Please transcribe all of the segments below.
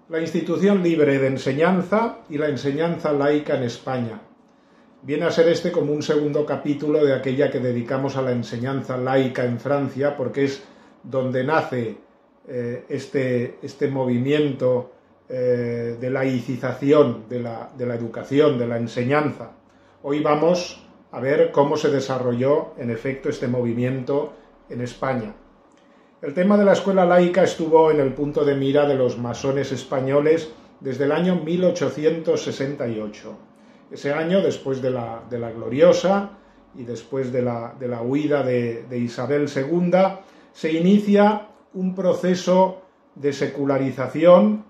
La institución libre de enseñanza y la enseñanza laica en España. Viene a ser este como un segundo capítulo de aquella que dedicamos a la enseñanza laica en Francia, porque es donde nace este movimiento de laicización de la educación, de la enseñanza. Hoy vamos a ver cómo se desarrolló en efecto este movimiento en España. El tema de la escuela laica estuvo en el punto de mira de los masones españoles desde el año 1868. Ese año, después de la Gloriosa y después de la huida de Isabel II, se inicia un proceso de secularización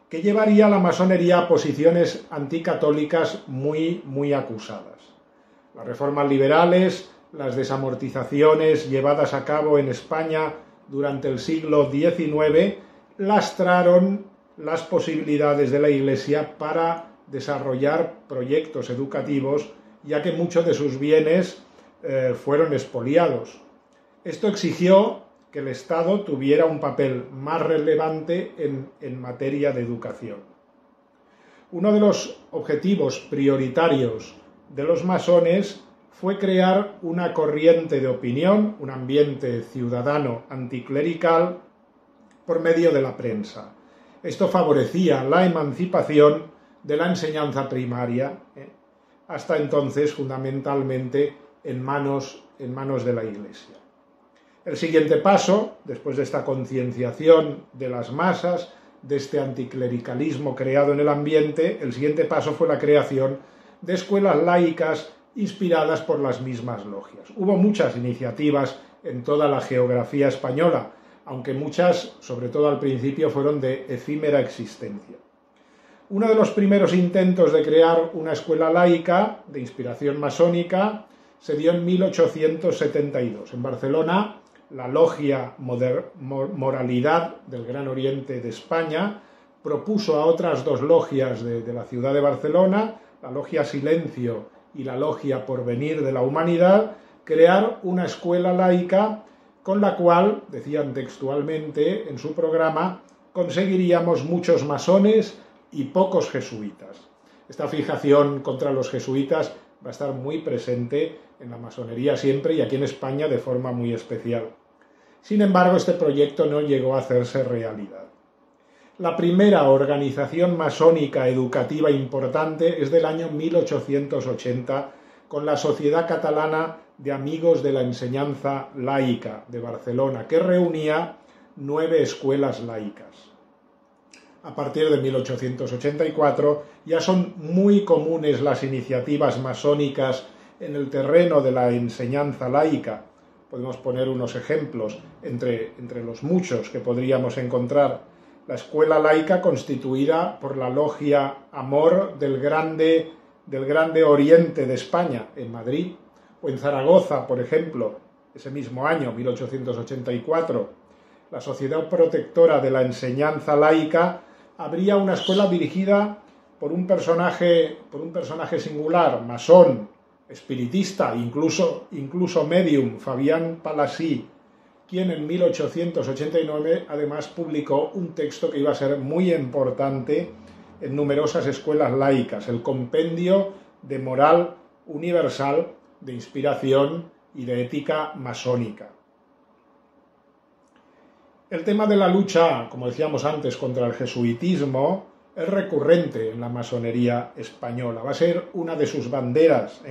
que llevaría a la masonería a posiciones anticatólicas muy acusadas. Las reformas liberales, las desamortizaciones llevadas a cabo en España durante el siglo XIX lastraron las posibilidades de la Iglesia para desarrollar proyectos educativos, ya que muchos de sus bienes fueron expoliados. Esto exigió que el Estado tuviera un papel más relevante en materia de educación. Uno de los objetivos prioritarios de los masones fue crear una corriente de opinión, un ambiente ciudadano anticlerical por medio de la prensa. Esto favorecía la emancipación de la enseñanza primaria, hasta entonces fundamentalmente en manos de la Iglesia. El siguiente paso, después de esta concienciación de las masas, de este anticlericalismo creado en el ambiente, el siguiente paso fue la creación de escuelas laicas inspiradas por las mismas logias. Hubo muchas iniciativas en toda la geografía española, aunque muchas, sobre todo al principio, fueron de efímera existencia. Uno de los primeros intentos de crear una escuela laica de inspiración masónica se dio en 1872. En Barcelona, la Logia Moralidad del Gran Oriente de España propuso a otras dos logias de la ciudad de Barcelona, la Logia Silencio y la Logia Porvenir de la Humanidad, crear una escuela laica con la cual, decían textualmente en su programa, conseguiríamos muchos masones y pocos jesuitas. Esta fijación contra los jesuitas va a estar muy presente en la masonería siempre y aquí en España de forma muy especial. Sin embargo, este proyecto no llegó a hacerse realidad. La primera organización masónica educativa importante es del año 1880 con la Sociedad Catalana de Amigos de la Enseñanza Laica de Barcelona, que reunía 9 escuelas laicas. A partir de 1884 ya son muy comunes las iniciativas masónicas en el terreno de la enseñanza laica. Podemos poner unos ejemplos entre los muchos que podríamos encontrar. La escuela laica constituida por la Logia Amor del Grande Oriente de España, en Madrid, o en Zaragoza, por ejemplo, ese mismo año, 1884, la Sociedad Protectora de la Enseñanza Laica habría una escuela dirigida por un personaje singular, masón, espiritista, incluso medium, Fabián Palasí, quien en 1889 además publicó un texto que iba a ser muy importante en numerosas escuelas laicas, el Compendio de Moral Universal, de inspiración y de ética masónica. El tema de la lucha, como decíamos antes, contra el jesuitismo es recurrente en la masonería española, va a ser una de sus banderas.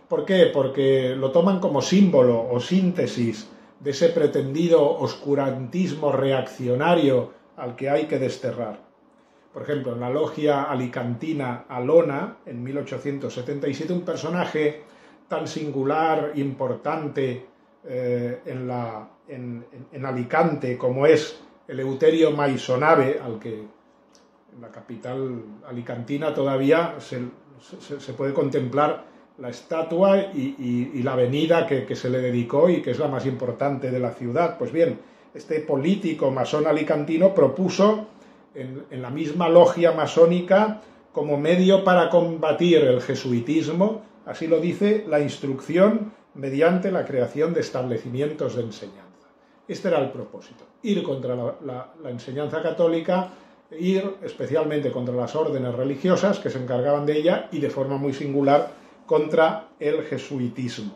¿Por qué? Porque lo toman como símbolo o síntesis de ese pretendido oscurantismo reaccionario al que hay que desterrar. Por ejemplo, en la logia alicantina Alona, en 1877, un personaje tan singular, importante en Alicante como es Eleuterio Maisonave, al que en la capital alicantina todavía se puede contemplar la estatua y la avenida que se le dedicó y que es la más importante de la ciudad. Pues bien, este político masón alicantino propuso en la misma logia masónica como medio para combatir el jesuitismo, así lo dice, la instrucción mediante la creación de establecimientos de enseñanza. Este era el propósito, ir contra la enseñanza católica ir especialmente contra las órdenes religiosas que se encargaban de ella y de forma muy singular contra el jesuitismo.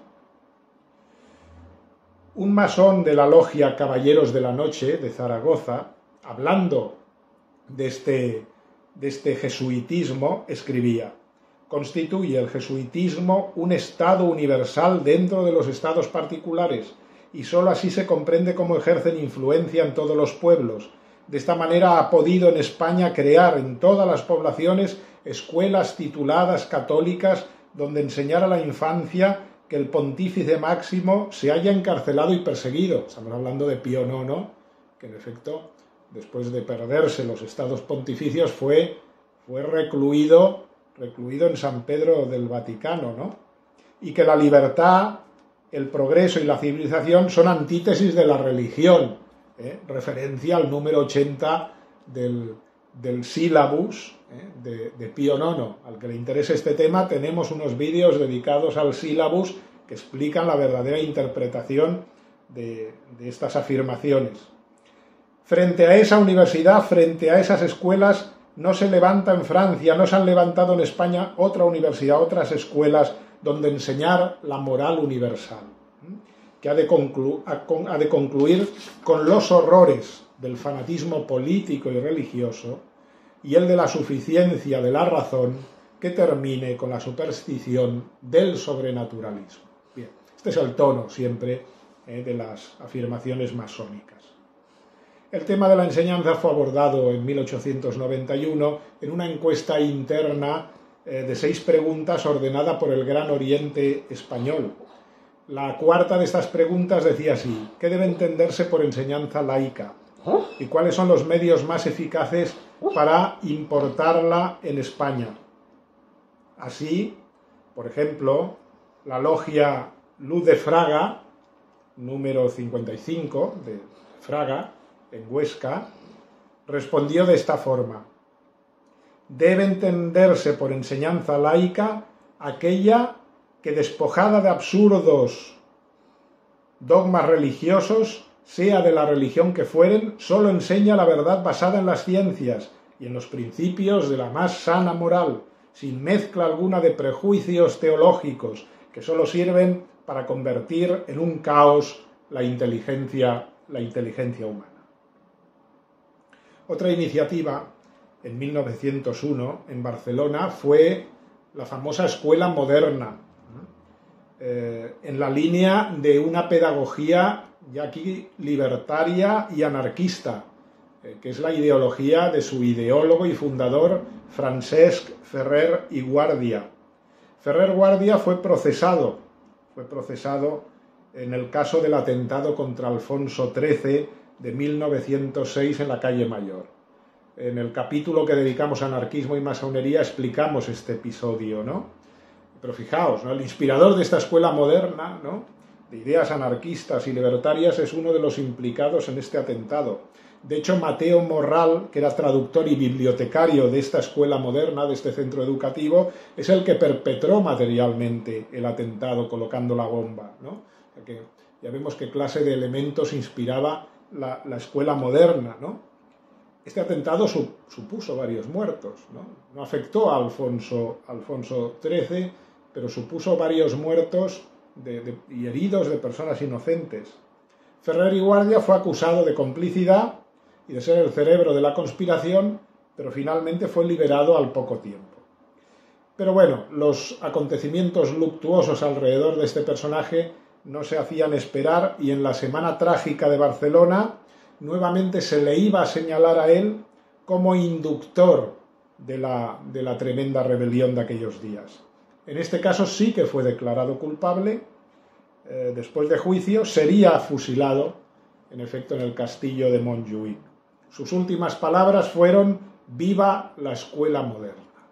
Un masón de la logia Caballeros de la Noche de Zaragoza, hablando de este jesuitismo, escribía: constituye el jesuitismo un estado universal dentro de los estados particulares, y sólo así se comprende cómo ejercen influencia en todos los pueblos. De esta manera ha podido en España crear en todas las poblaciones escuelas tituladas católicas donde enseñar a la infancia que el pontífice máximo se haya encarcelado y perseguido. Estamos hablando de Pío IX, que en efecto, después de perderse los estados pontificios, fue recluido en San Pedro del Vaticano, ¿no? Y que la libertad, el progreso y la civilización son antítesis de la religión, referencia al número 80 del sílabus de Pío IX. Al que le interese este tema, tenemos unos vídeos dedicados al sílabus que explican la verdadera interpretación de estas afirmaciones. Frente a esa universidad, frente a esas escuelas, no se levanta en Francia, no se han levantado en España otra universidad, otras escuelas donde enseñar la moral universal, que ha de concluir con los horrores del fanatismo político y religioso y el de la suficiencia de la razón, que termine con la superstición del sobrenaturalismo. Bien, este es el tono siempre de las afirmaciones masónicas. El tema de la enseñanza fue abordado en 1891 en una encuesta interna de 6 preguntas ordenada por el Gran Oriente Español. La cuarta de estas preguntas decía así: ¿qué debe entenderse por enseñanza laica? ¿Y cuáles son los medios más eficaces para importarla en España? Así, por ejemplo, la logia Luz de Fraga, número 55 de Fraga, en Huesca, respondió de esta forma: debe entenderse por enseñanza laica aquella que, despojada de absurdos dogmas religiosos, sea de la religión que fueren, solo enseña la verdad basada en las ciencias y en los principios de la más sana moral, sin mezcla alguna de prejuicios teológicos que solo sirven para convertir en un caos la inteligencia humana. Otra iniciativa, en 1901, en Barcelona, fue la famosa Escuela Moderna, en la línea de una pedagogía ya aquí libertaria y anarquista, que es la ideología de su ideólogo y fundador Francesc Ferrer i Guàrdia. Ferrer Guàrdia fue procesado en el caso del atentado contra Alfonso XIII de 1906 en la calle Mayor. En el capítulo que dedicamos a anarquismo y masonería explicamos este episodio, ¿no? Pero fijaos, ¿no? El inspirador de esta escuela moderna, ¿no?, de ideas anarquistas y libertarias, es uno de los implicados en este atentado. De hecho, Mateo Morral, que era traductor y bibliotecario de esta escuela moderna, de este centro educativo, es el que perpetró materialmente el atentado colocando la bomba, ¿no? Que ya vemos qué clase de elementos inspiraba la escuela moderna, ¿no? Este atentado supuso varios muertos, ¿no? No afectó a Alfonso XIII, pero supuso varios muertos y heridos de personas inocentes. Ferrer i Guàrdia fue acusado de complicidad y de ser el cerebro de la conspiración, pero finalmente fue liberado al poco tiempo. Pero bueno, los acontecimientos luctuosos alrededor de este personaje no se hacían esperar, y en la Semana Trágica de Barcelona nuevamente se le iba a señalar a él como inductor de la tremenda rebelión de aquellos días. En este caso sí que fue declarado culpable. Después de juicio sería fusilado, en efecto, en el castillo de Montjuïc. Sus últimas palabras fueron: «Viva la escuela moderna».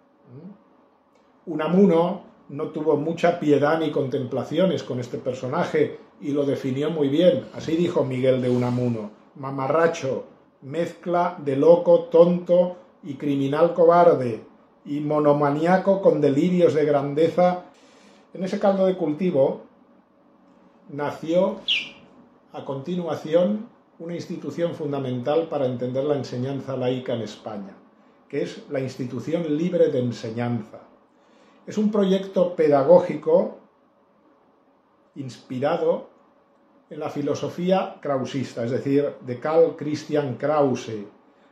Unamuno no tuvo mucha piedad ni contemplaciones con este personaje y lo definió muy bien. Así dijo Miguel de Unamuno: «Mamarracho, mezcla de loco, tonto y criminal cobarde, y monomaniaco con delirios de grandeza». En ese caldo de cultivo nació a continuación una institución fundamental para entender la enseñanza laica en España, que es la Institución Libre de Enseñanza. Es un proyecto pedagógico inspirado en la filosofía krausista, es decir, de Karl Christian Krause.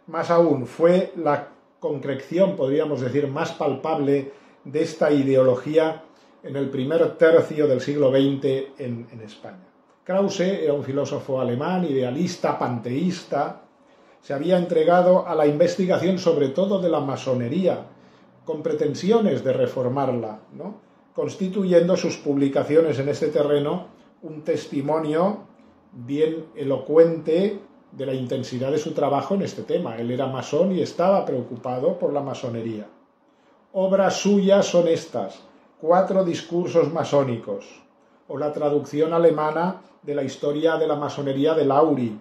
Más aún, fue la concreción, podríamos decir, más palpable de esta ideología en el primer tercio del siglo XX en España. Krause era un filósofo alemán, idealista, panteísta. Se había entregado a la investigación sobre todo de la masonería, con pretensiones de reformarla, ¿no?, constituyendo sus publicaciones en este terreno un testimonio bien elocuente de la intensidad de su trabajo en este tema. Él era masón y estaba preocupado por la masonería. Obras suyas son estas: 4 discursos masónicos, o la traducción alemana de la historia de la masonería de Laury,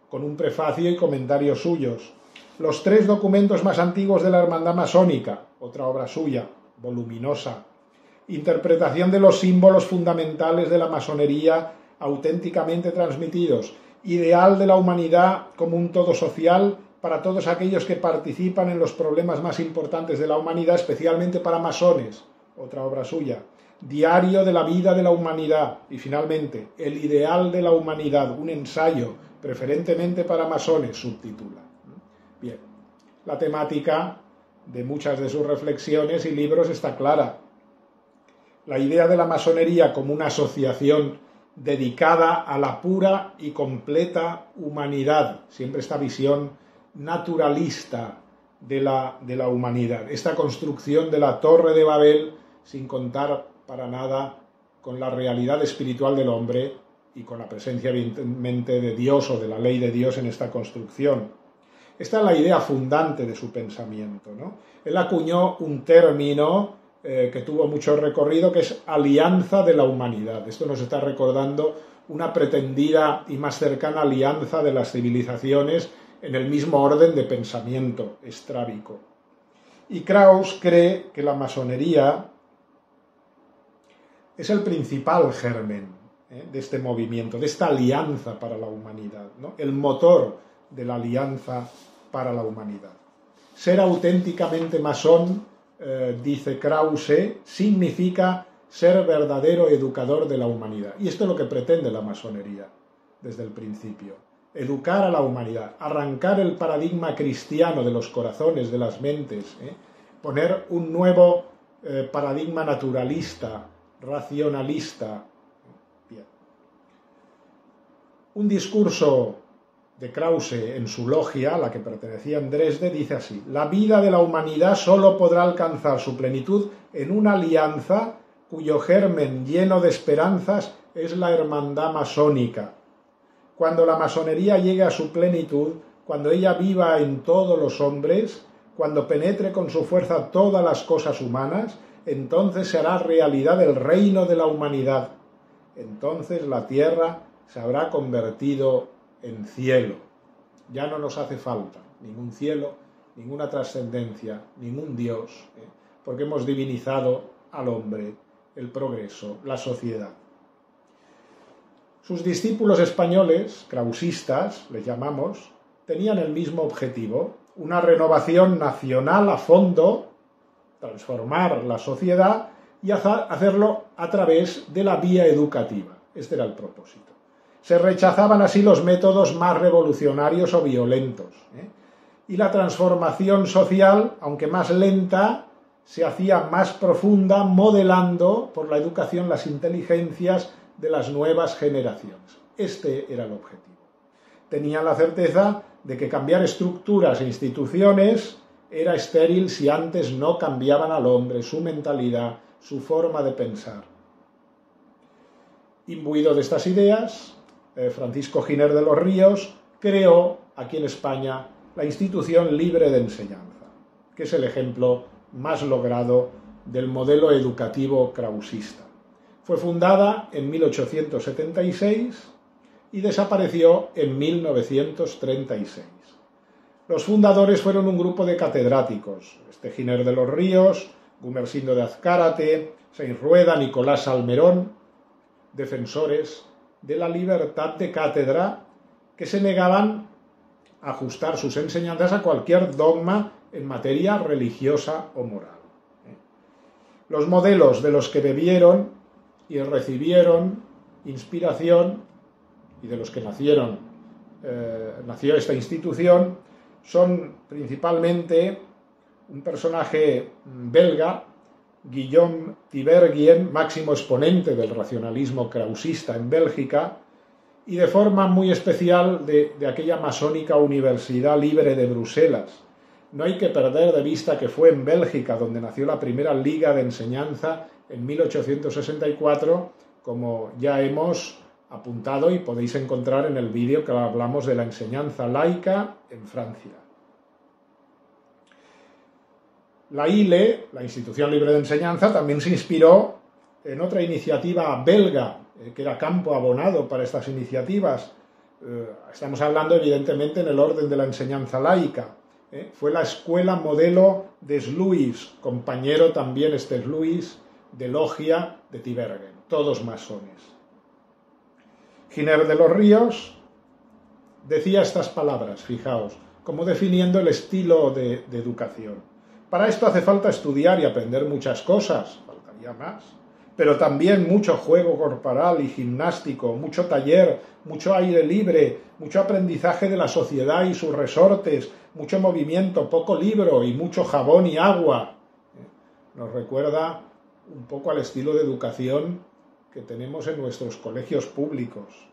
con un prefacio y comentarios suyos. Los 3 documentos más antiguos de la hermandad masónica, otra obra suya, voluminosa. Interpretación de los símbolos fundamentales de la masonería auténticamente transmitidos. Ideal de la humanidad como un todo social para todos aquellos que participan en los problemas más importantes de la humanidad, especialmente para masones, otra obra suya. Diario de la vida de la humanidad. Y finalmente, El ideal de la humanidad, un ensayo, preferentemente para masones, subtitula. Bien, la temática de muchas de sus reflexiones y libros está clara. La idea de la masonería como una asociación dedicada a la pura y completa humanidad, siempre esta visión naturalista de la humanidad, esta construcción de la Torre de Babel sin contar para nada con la realidad espiritual del hombre y con la presencia evidentemente de Dios o de la ley de Dios en esta construcción. Esta es la idea fundante de su pensamiento, ¿no? Él acuñó un término que tuvo mucho recorrido, que es alianza de la humanidad. Esto nos está recordando una pretendida y más cercana alianza de las civilizaciones en el mismo orden de pensamiento estrábico. Y Krause cree que la masonería es el principal germen de este movimiento, de esta alianza para la humanidad, ¿no?, el motor de la alianza para la humanidad. Ser auténticamente masón, dice Krause, significa ser verdadero educador de la humanidad. Y esto es lo que pretende la masonería desde el principio. Educar a la humanidad, arrancar el paradigma cristiano de los corazones, de las mentes, poner un nuevo paradigma naturalista, racionalista. Bien. Un discurso de Krause en su logia, a la que pertenecía en Dresde, dice así: la vida de la humanidad solo podrá alcanzar su plenitud en una alianza cuyo germen lleno de esperanzas es la hermandad masónica. Cuando la masonería llegue a su plenitud, cuando ella viva en todos los hombres, cuando penetre con su fuerza todas las cosas humanas, entonces se hará realidad el reino de la humanidad. Entonces la tierra se habrá convertido en cielo. Ya no nos hace falta ningún cielo, ninguna trascendencia, ningún Dios, porque hemos divinizado al hombre, el progreso, la sociedad. Sus discípulos españoles, krausistas, les llamamos, tenían el mismo objetivo, una renovación nacional a fondo, transformar la sociedad y hacerlo a través de la vía educativa. Este era el propósito. Se rechazaban así los métodos más revolucionarios o violentos, y la transformación social, aunque más lenta, se hacía más profunda, modelando por la educación las inteligencias de las nuevas generaciones. Este era el objetivo. Tenían la certeza de que cambiar estructuras e instituciones era estéril si antes no cambiaban al hombre, su mentalidad, su forma de pensar. Imbuido de estas ideas, Francisco Giner de los Ríos creó aquí en España la Institución Libre de Enseñanza, que es el ejemplo más logrado del modelo educativo krausista. Fue fundada en 1876 y desapareció en 1936. Los fundadores fueron un grupo de catedráticos: Giner de los Ríos, Gumersindo de Azcárate, Sainz Rueda, Nicolás Salmerón, defensores de la libertad de cátedra que se negaban a ajustar sus enseñanzas a cualquier dogma en materia religiosa o moral. Los modelos de los que bebieron y recibieron inspiración y de los que nació esta institución son principalmente un personaje belga, Guillaume Tiberghien, máximo exponente del racionalismo krausista en Bélgica, y de forma muy especial de aquella masónica Universidad Libre de Bruselas. No hay que perder de vista que fue en Bélgica donde nació la primera liga de enseñanza en 1864, como ya hemos apuntado y podéis encontrar en el vídeo que hablamos de la enseñanza laica en Francia. La ILE, la Institución Libre de Enseñanza, también se inspiró en otra iniciativa belga, que era campo abonado para estas iniciativas. Estamos hablando evidentemente en el orden de la enseñanza laica. Fue la escuela modelo de Sluis, compañero también Sluis de logia de Tiberghien, todos masones. Giner de los Ríos decía estas palabras, fijaos, como definiendo el estilo de educación. Para esto hace falta estudiar y aprender muchas cosas, faltaría más, pero también mucho juego corporal y gimnástico, mucho taller, mucho aire libre, mucho aprendizaje de la sociedad y sus resortes, mucho movimiento, poco libro y mucho jabón y agua. Nos recuerda un poco al estilo de educación que tenemos en nuestros colegios públicos.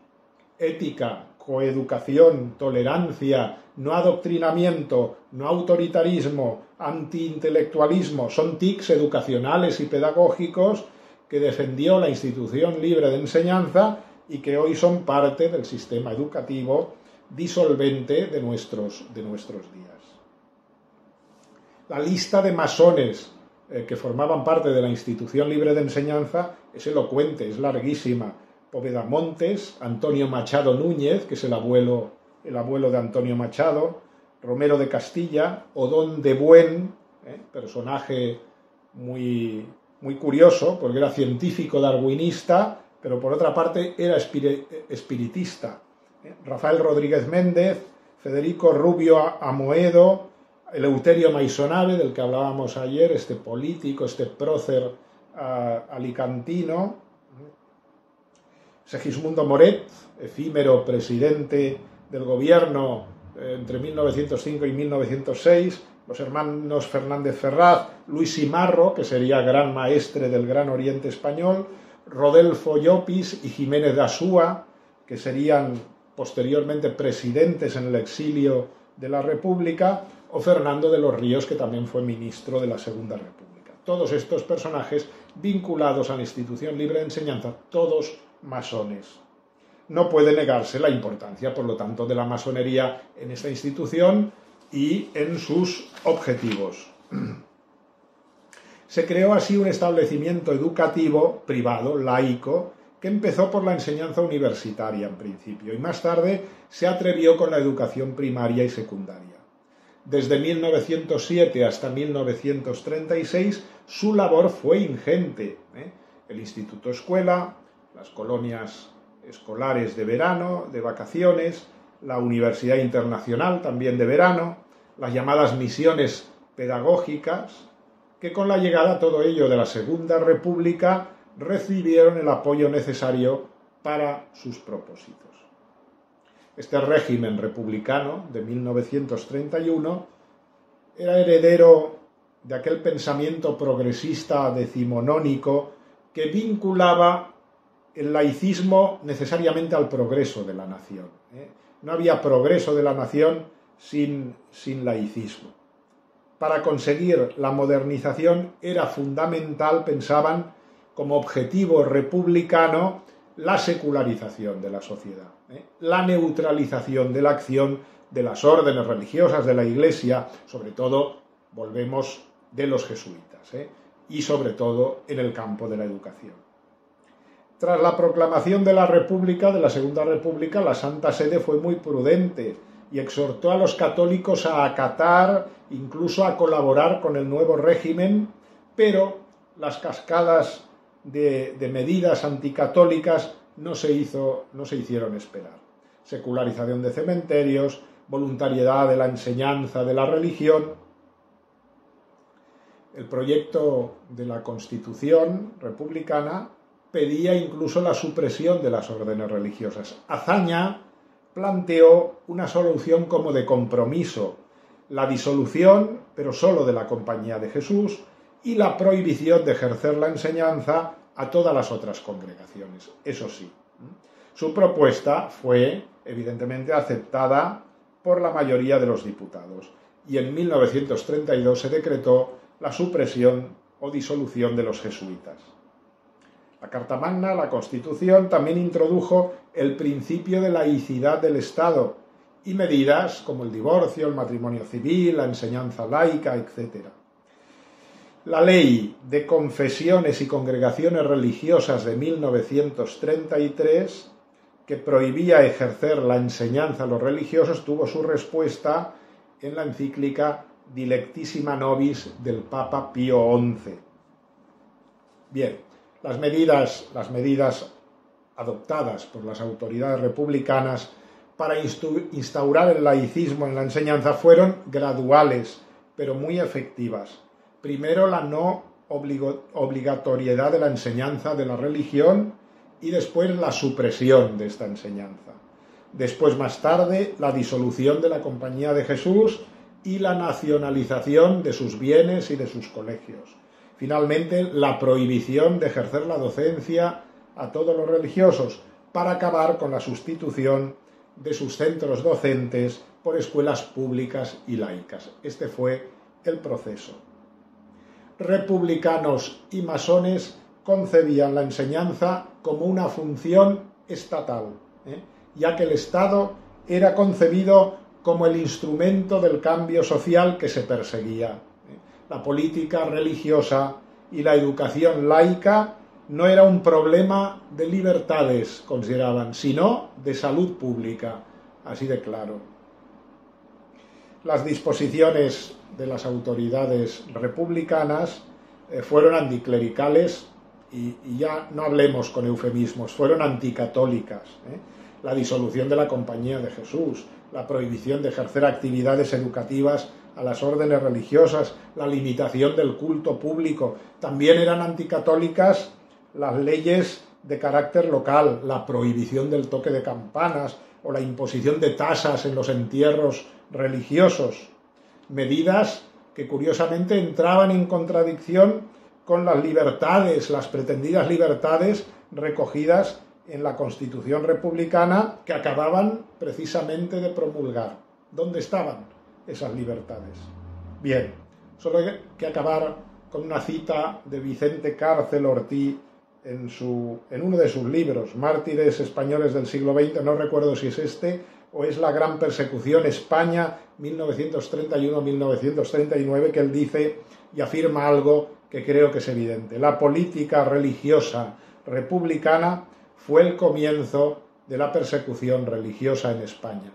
Ética, coeducación, tolerancia, no adoctrinamiento, no autoritarismo, antiintelectualismo, son tics educacionales y pedagógicos que defendió la Institución Libre de Enseñanza y que hoy son parte del sistema educativo disolvente de nuestros días. La lista de masones que formaban parte de la Institución Libre de Enseñanza es elocuente, es larguísima. Poveda Montes, Antonio Machado Núñez, que es el abuelo de Antonio Machado, Romero de Castilla, Odón de Buen, personaje muy curioso, porque era científico darwinista, pero por otra parte era espiritista. Rafael Rodríguez Méndez, Federico Rubio Amoedo, Eleuterio Maisonave, del que hablábamos ayer, este político, este prócer alicantino, Segismundo Moret, efímero presidente del gobierno entre 1905 y 1906, los hermanos Fernández Ferraz, Luis Simarro, que sería gran maestre del Gran Oriente Español, Rodelfo Llopis y Jiménez de Asúa, que serían posteriormente presidentes en el exilio de la República, o Fernando de los Ríos, que también fue ministro de la Segunda República. Todos estos personajes vinculados a la Institución Libre de Enseñanza, todos masones. No puede negarse la importancia, por lo tanto, de la masonería en esta institución y en sus objetivos. Se creó así un establecimiento educativo privado, laico, que empezó por la enseñanza universitaria en principio y más tarde se atrevió con la educación primaria y secundaria. Desde 1907 hasta 1936 su labor fue ingente. El Instituto Escuela, las colonias escolares de verano, de vacaciones, la Universidad Internacional también de verano, las llamadas misiones pedagógicas, que con la llegada todo ello de la Segunda República recibieron el apoyo necesario para sus propósitos. Este régimen republicano de 1931 era heredero de aquel pensamiento progresista decimonónico que vinculaba el laicismo necesariamente al progreso de la nación. No había progreso de la nación sin laicismo. Para conseguir la modernización era fundamental, pensaban, como objetivo republicano, la secularización de la sociedad, la neutralización de la acción de las órdenes religiosas de la Iglesia, sobre todo, volvemos, de los jesuitas, y sobre todo en el campo de la educación. Tras la proclamación de la República, de la Segunda República, la Santa Sede fue muy prudente y exhortó a los católicos a acatar, incluso a colaborar con el nuevo régimen, pero las cascadas de medidas anticatólicas no se hicieron esperar. secularización de cementerios, voluntariedad de la enseñanza de la religión. El proyecto de la Constitución republicana pedía incluso la supresión de las órdenes religiosas. Azaña planteó una solución como de compromiso, la disolución, pero solo de la Compañía de Jesús, y la prohibición de ejercer la enseñanza a todas las otras congregaciones. Eso sí, su propuesta fue evidentemente aceptada por la mayoría de los diputados y en 1932 se decretó la supresión o disolución de los jesuitas. La Carta Magna, la Constitución, también introdujo el principio de laicidad del Estado y medidas como el divorcio, el matrimonio civil, la enseñanza laica, etc. La Ley de Confesiones y Congregaciones Religiosas de 1933, que prohibía ejercer la enseñanza a los religiosos, tuvo su respuesta en la encíclica Dilectissima Nobis del Papa Pío XI. Bien, las medidas adoptadas por las autoridades republicanas para instaurar el laicismo en la enseñanza fueron graduales, pero muy efectivas. Primero, la no obligatoriedad de la enseñanza de la religión y después la supresión de esta enseñanza. Después, más tarde, la disolución de la Compañía de Jesús y la nacionalización de sus bienes y de sus colegios. Finalmente, la prohibición de ejercer la docencia a todos los religiosos para acabar con la sustitución de sus centros docentes por escuelas públicas y laicas. Este fue el proceso. Republicanos y masones concebían la enseñanza como una función estatal, ya que el Estado era concebido como el instrumento del cambio social que se perseguía. La política religiosa y la educación laica no era un problema de libertades, consideraban, sino de salud pública, así de claro. Las disposiciones de las autoridades republicanas fueron anticlericales y ya no hablemos con eufemismos, fueron anticatólicas. La disolución de la Compañía de Jesús, la prohibición de ejercer actividades educativas a las órdenes religiosas, la limitación del culto público. También eran anticatólicas las leyes de carácter local, la prohibición del toque de campanas o la imposición de tasas en los entierros religiosos. Medidas que curiosamente entraban en contradicción con las libertades, las pretendidas libertades recogidas en la Constitución republicana que acababan precisamente de promulgar. ¿Dónde estaban esas libertades? Bien, solo hay que acabar con una cita de Vicente Cárcel Ortiz en uno de sus libros, Mártires Españoles del siglo XX, no recuerdo si es este o es La Gran Persecución, España, 1931-1939, que él dice y afirma algo que creo que es evidente. La política religiosa republicana fue el comienzo de la persecución religiosa en España.